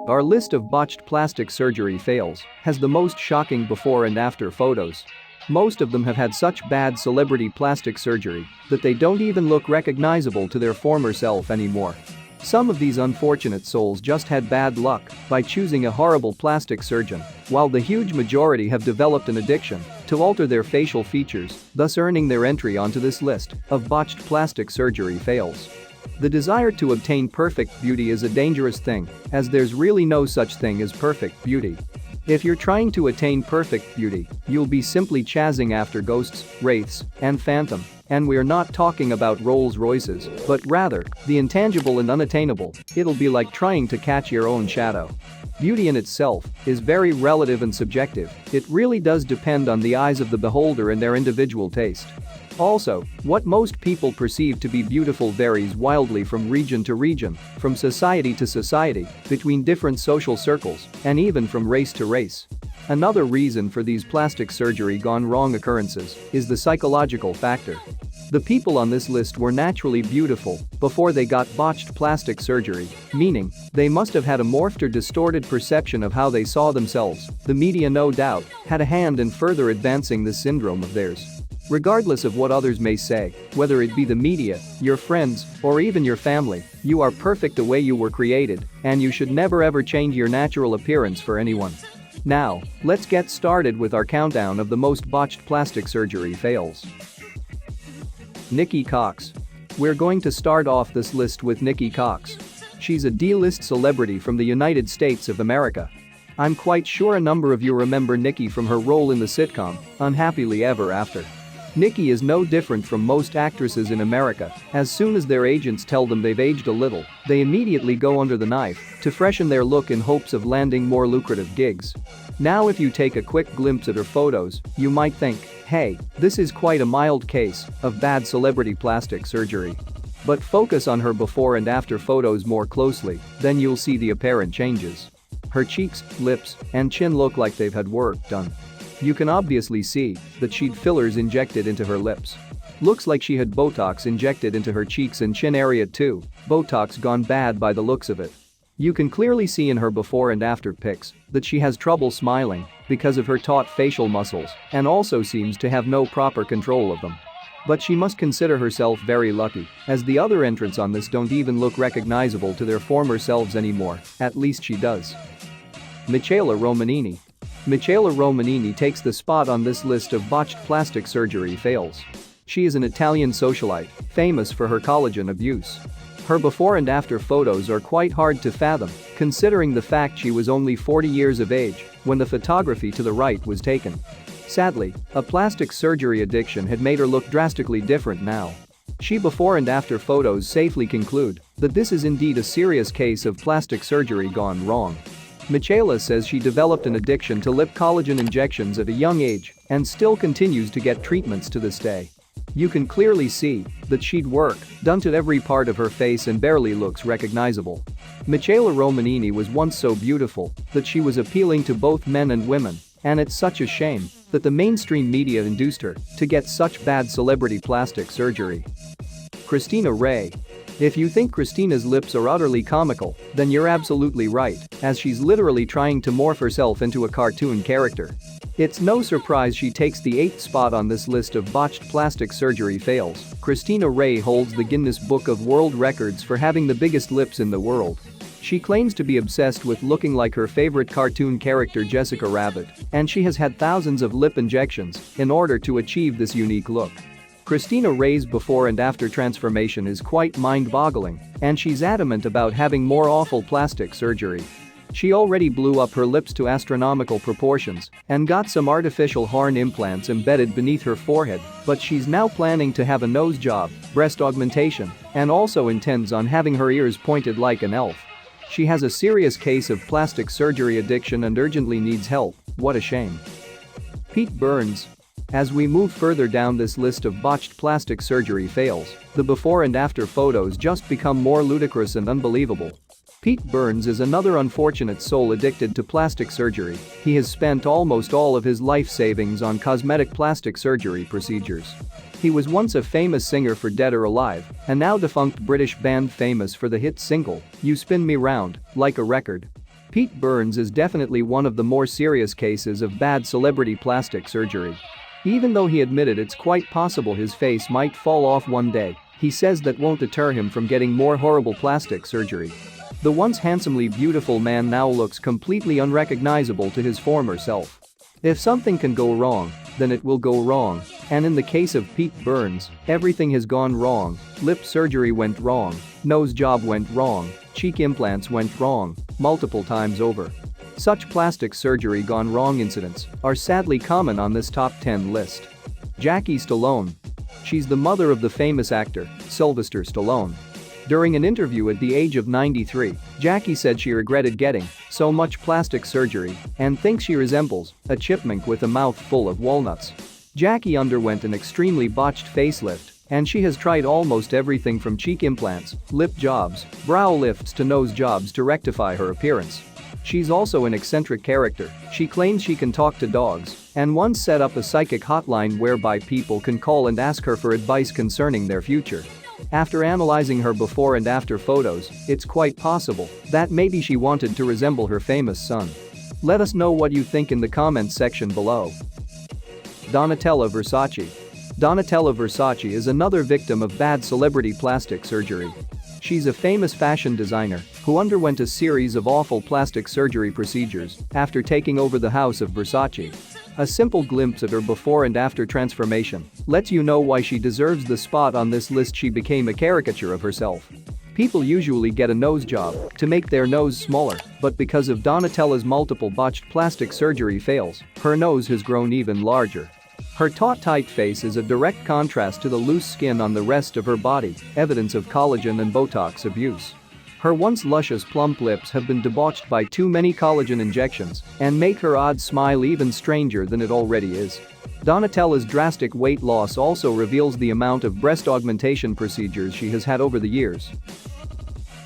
Our list of botched plastic surgery fails has the most shocking before and after photos. Most of them have had such bad celebrity plastic surgery that they don't even look recognizable to their former self anymore. Some of these unfortunate souls just had bad luck by choosing a horrible plastic surgeon, while the huge majority have developed an addiction to alter their facial features, thus earning their entry onto this list of botched plastic surgery fails. The desire to obtain perfect beauty is a dangerous thing, as there's really no such thing as perfect beauty. If you're trying to attain perfect beauty, you'll be simply chasing after ghosts, wraiths, and phantom. And we're not talking about Rolls Royces, but rather, the intangible and unattainable. It'll be like trying to catch your own shadow. Beauty in itself is very relative and subjective. It really does depend on the eyes of the beholder and their individual taste. Also, what most people perceive to be beautiful varies wildly from region to region, from society to society, between different social circles, and even from race to race. Another reason for these plastic surgery gone wrong occurrences is the psychological factor. The people on this list were naturally beautiful before they got botched plastic surgery, meaning they must have had a morphed or distorted perception of how they saw themselves. The media, no doubt, had a hand in further advancing this syndrome of theirs. Regardless of what others may say, whether it be the media, your friends, or even your family, you are perfect the way you were created, and you should never ever change your natural appearance for anyone. Now, let's get started with our countdown of the most botched plastic surgery fails. Nikki Cox. We're going to start off this list with Nikki Cox. She's a D-list celebrity from the United States of America. I'm quite sure a number of you remember Nikki from her role in the sitcom, Unhappily Ever After. Nikki is no different from most actresses in America. As soon as their agents tell them they've aged a little, they immediately go under the knife to freshen their look in hopes of landing more lucrative gigs. Now if you take a quick glimpse at her photos, you might think, hey, this is quite a mild case of bad celebrity plastic surgery. But focus on her before and after photos more closely, then you'll see the apparent changes. Her cheeks, lips, and chin look like they've had work done. You can obviously see that she'd fillers injected into her lips. Looks like she had Botox injected into her cheeks and chin area too, Botox gone bad by the looks of it. You can clearly see in her before and after pics that she has trouble smiling because of her taut facial muscles and also seems to have no proper control of them. But she must consider herself very lucky, as the other entrants on this don't even look recognizable to their former selves anymore, at least she does. Michaela Romanini. Michaela Romanini takes the spot on this list of botched plastic surgery fails. She is an Italian socialite, famous for her collagen abuse. Her before and after photos are quite hard to fathom, considering the fact she was only 40 years of age when the photography to the right was taken. Sadly, a plastic surgery addiction had made her look drastically different now. She before and after photos safely conclude that this is indeed a serious case of plastic surgery gone wrong. Michaela says she developed an addiction to lip collagen injections at a young age and still continues to get treatments to this day. You can clearly see that she'd work done to every part of her face and barely looks recognizable. Michaela Romanini was once so beautiful that she was appealing to both men and women, and it's such a shame that the mainstream media induced her to get such bad celebrity plastic surgery. Christina Ray. If you think Christina's lips are utterly comical, then you're absolutely right, as she's literally trying to morph herself into a cartoon character. It's no surprise she takes the 8th spot on this list of botched plastic surgery fails. Christina Ray holds the Guinness Book of World Records for having the biggest lips in the world. She claims to be obsessed with looking like her favorite cartoon character Jessica Rabbit, and she has had thousands of lip injections in order to achieve this unique look. Christina Ray's before and after transformation is quite mind-boggling, and she's adamant about having more awful plastic surgery. She already blew up her lips to astronomical proportions and got some artificial horn implants embedded beneath her forehead, but she's now planning to have a nose job, breast augmentation, and also intends on having her ears pointed like an elf. She has a serious case of plastic surgery addiction and urgently needs help. What a shame. Pete Burns. As we move further down this list of botched plastic surgery fails, the before and after photos just become more ludicrous and unbelievable. Pete Burns is another unfortunate soul addicted to plastic surgery. He has spent almost all of his life savings on cosmetic plastic surgery procedures. He was once a famous singer for Dead or Alive, a now defunct British band famous for the hit single, You Spin Me Round, Like a Record. Pete Burns is definitely one of the more serious cases of bad celebrity plastic surgery. Even though he admitted it's quite possible his face might fall off one day, he says that won't deter him from getting more horrible plastic surgery. The once handsomely beautiful man now looks completely unrecognizable to his former self. If something can go wrong, then it will go wrong, and in the case of Pete Burns, everything has gone wrong. Lip surgery went wrong, nose job went wrong, cheek implants went wrong, multiple times over. Such plastic surgery gone wrong incidents are sadly common on this top 10 list. Jackie Stallone. She's the mother of the famous actor, Sylvester Stallone. During an interview at the age of 93, Jackie said she regretted getting so much plastic surgery and thinks she resembles a chipmunk with a mouth full of walnuts. Jackie underwent an extremely botched facelift, and she has tried almost everything from cheek implants, lip jobs, brow lifts to nose jobs to rectify her appearance. She's also an eccentric character. She claims she can talk to dogs and once set up a psychic hotline whereby people can call and ask her for advice concerning their future. After analyzing her before and after photos, it's quite possible that maybe she wanted to resemble her famous son. Let us know what you think in the comments section below. Donatella Versace. Donatella Versace is another victim of bad celebrity plastic surgery. She's a famous fashion designer who underwent a series of awful plastic surgery procedures after taking over the house of Versace. A simple glimpse at her before and after transformation lets you know why she deserves the spot on this list. She became a caricature of herself. People usually get a nose job to make their nose smaller, but because of Donatella's multiple botched plastic surgery fails, her nose has grown even larger. Her taut, tight face is a direct contrast to the loose skin on the rest of her body, evidence of collagen and Botox abuse. Her once luscious plump lips have been debauched by too many collagen injections and make her odd smile even stranger than it already is. Donatella's drastic weight loss also reveals the amount of breast augmentation procedures she has had over the years.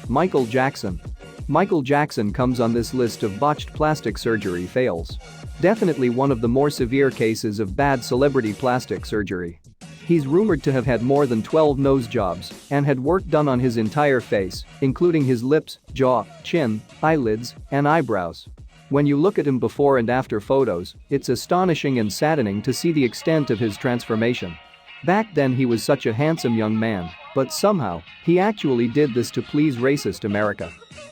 Michael Jackson. Michael Jackson comes on this list of botched plastic surgery fails. Definitely one of the more severe cases of bad celebrity plastic surgery. He's rumored to have had more than 12 nose jobs and had work done on his entire face, including his lips, jaw, chin, eyelids, and eyebrows. When you look at him before and after photos, it's astonishing and saddening to see the extent of his transformation. Back then he was such a handsome young man, but somehow, he actually did this to please racist America.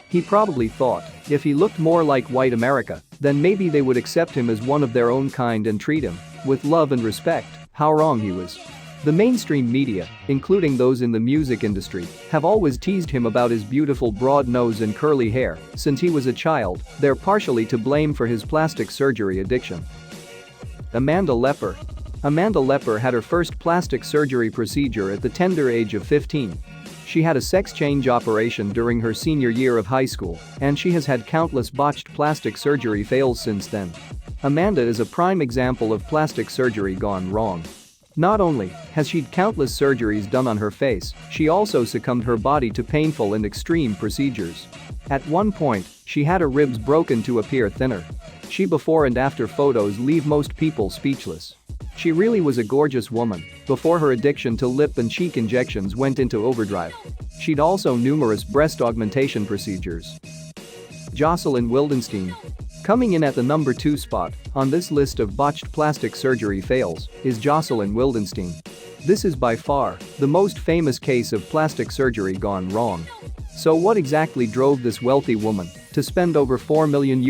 He probably thought, if he looked more like white America, then maybe they would accept him as one of their own kind and treat him with love and respect. How wrong he was. The mainstream media, including those in the music industry, have always teased him about his beautiful broad nose and curly hair. Since he was a child, they're partially to blame for his plastic surgery addiction. Amanda Lepper. Amanda Lepper had her first plastic surgery procedure at the tender age of 15. She had a sex change operation during her senior year of high school, and she has had countless botched plastic surgery fails since then. Amanda is a prime example of plastic surgery gone wrong. Not only has she had countless surgeries done on her face, she also succumbed her body to painful and extreme procedures. At one point, she had her ribs broken to appear thinner. She before and after photos leave most people speechless. She really was a gorgeous woman before her addiction to lip and cheek injections went into overdrive. She'd also numerous breast augmentation procedures. Jocelyn Wildenstein. Coming in at the number 2 spot on this list of botched plastic surgery fails is Jocelyn Wildenstein. This is by far the most famous case of plastic surgery gone wrong. So what exactly drove this wealthy woman to spend over $4 million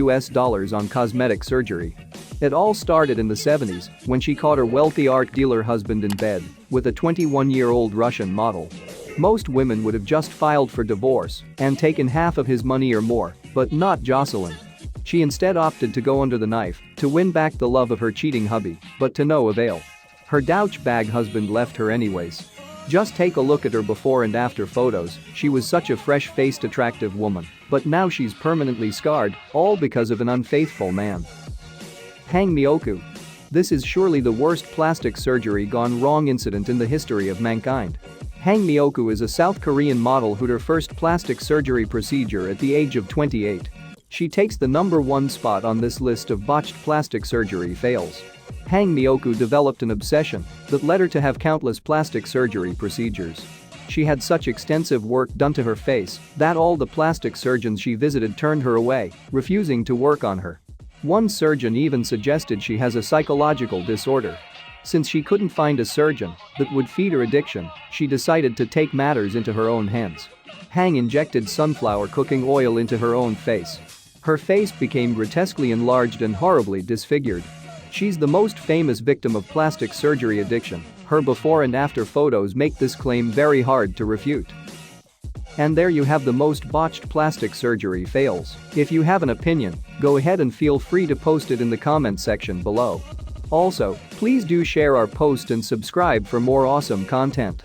on cosmetic surgery? It all started in the 70s when she caught her wealthy art dealer husband in bed with a 21-year-old Russian model. Most women would have just filed for divorce and taken half of his money or more, but not Jocelyn. She instead opted to go under the knife to win back the love of her cheating hubby, but to no avail. Her douchebag husband left her anyways. Just take a look at her before and after photos. She was such a fresh-faced attractive woman, but now she's permanently scarred, all because of an unfaithful man. Hangmioku. This is surely the worst plastic surgery gone wrong incident in the history of mankind. Hangmioku is a South Korean model who had her first plastic surgery procedure at the age of 28. She takes the #1 spot on this list of botched plastic surgery fails. Hangmioku developed an obsession that led her to have countless plastic surgery procedures. She had such extensive work done to her face that all the plastic surgeons she visited turned her away, refusing to work on her. One surgeon even suggested she has a psychological disorder. Since she couldn't find a surgeon that would feed her addiction, she decided to take matters into her own hands. Hang injected sunflower cooking oil into her own face. Her face became grotesquely enlarged and horribly disfigured. She's the most famous victim of plastic surgery addiction. Her before and after photos make this claim very hard to refute. And there you have the most botched plastic surgery fails. If you have an opinion, go ahead and feel free to post it in the comment section below. Also, please do share our post and subscribe for more awesome content.